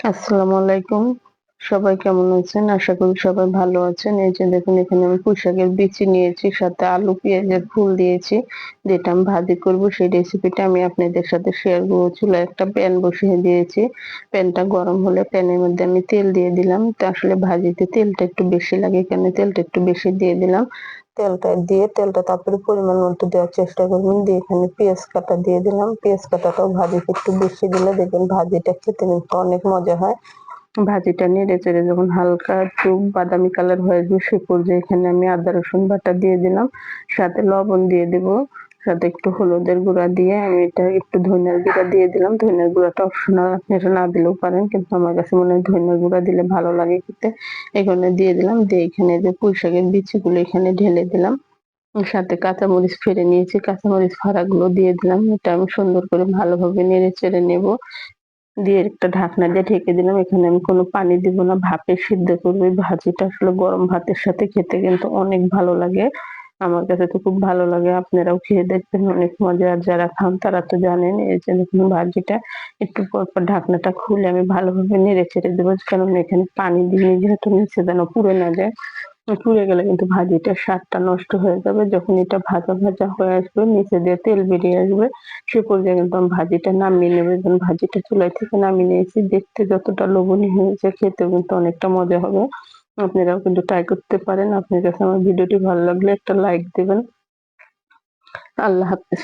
আসসালামু আলাইকুম। সবাই কেমন আছেন? আশা করি সবাই ভালো আছেন। এই যে দেখুন এখানে আমি পুঁইশাকের বিচি নিয়েছি, সাথে আলু, পেঁয়াজের ফুল দিয়েছি। যেটা আমি ভাজি করব সেই রেসিপিটা আমি আপনাদের সাথে শেয়ার করব। চুলায় একটা প্যান বসিয়ে দিয়েছি। প্যানটা গরম হলে প্যানের মধ্যে আমি তেল দিয়ে দিলাম। তো আসলে ভাজিতে তেলটা একটু বেশি লাগে, এখানে তেলটা একটু বেশি দিয়ে দিলাম। তেলটা তারপরে পরিমাণ মতো দেওয়ার চেষ্টা করবেন। দিয়ে এখানে পেঁয়াজ কাটা দিয়ে দিলাম। পেঁয়াজ কাটাটাও ভাজিতে একটু বেশি দিলে দেখবেন ভাজিটা খেতে কিন্তু অনেক মজা হয়। ভাজিটা নেড়ে চেড়ে যখন হালকা একটু বাদামি কালার হয়ে আসবে সে পর্যায়ে এখানে আমি আদা রসুন বাটা দিয়ে দিলাম, সাথে লবণ দিয়ে দিব, সাথে একটু হলুদের গুঁড়া দিয়ে আমি এটা একটু ধনিয়ার গুঁড়া দিয়ে দিলাম। ধনিয়ার গুঁড়াটা অপশনাল, আপনারা না দিলেও পারেন, কিন্তু আমার কাছে মনে হয় ধনিয়ার গুঁড়া দিলে ভালো লাগে খেতে। এখানে দিয়ে দিলাম, দিয়ে এখানে যে পুঁই শাকের বিচিগুলো এখানে ঢেলে দিলাম। সাথে কাঁচামরিচ ফেড়ে নিয়েছি, কাঁচামরিচ ফাড়াগুলো দিয়ে দিলাম। এটা আমি সুন্দর করে ভালোভাবে নেড়ে চেড়ে নেব। দিয়ে একটা ঢাকনা দিয়ে ঢেকে দিলাম। এখানে আমি কোনো পানি দিব না, ভাপে সিদ্ধ করব। এই ভাজিটা আসলে গরম ভাতের সাথে খেতে কিন্তু অনেক ভালো লাগে। আমার কাছে তো খুব ভালো লাগে। আপনারাও খেয়ে দেখবেন, অনেক মজা। আর যারা খান তারা তো জানেন। এই যে দেখুন ভাজিটা একটু পর, পর ঢাকনাটা খুলে আমি ভালোভাবে নেড়ে চেড়ে দেবো। কারণ এখানে পানি দিইনি যেহেতু, নিচে যেন পুড়ে না যায়। পুড়ে গেলে কিন্তু ভাজিটার স্বাদটা নষ্ট হয়ে যাবে। যখন এটা ভাজা, ভাজা হয়ে আসবে, নিচে দিয়ে তেল বেরিয়ে আসবে, সে পর্যায়ে কিন্তু আমি ভাজিটা নামিয়ে নেব। এবং ভাজিটা চুলায় থেকে নামিয়ে নিয়েছি। দেখতে যতটা লোভনীয় হয়েছে, খেতেও কিন্তু অনেকটা মজা হবে। আপনারাও কিন্তু ট্রাই করতে পারেন। আপনার কাছে আমার ভিডিওটি ভালো লাগলে একটা লাইক দিবেন। আল্লাহ হাফেজ।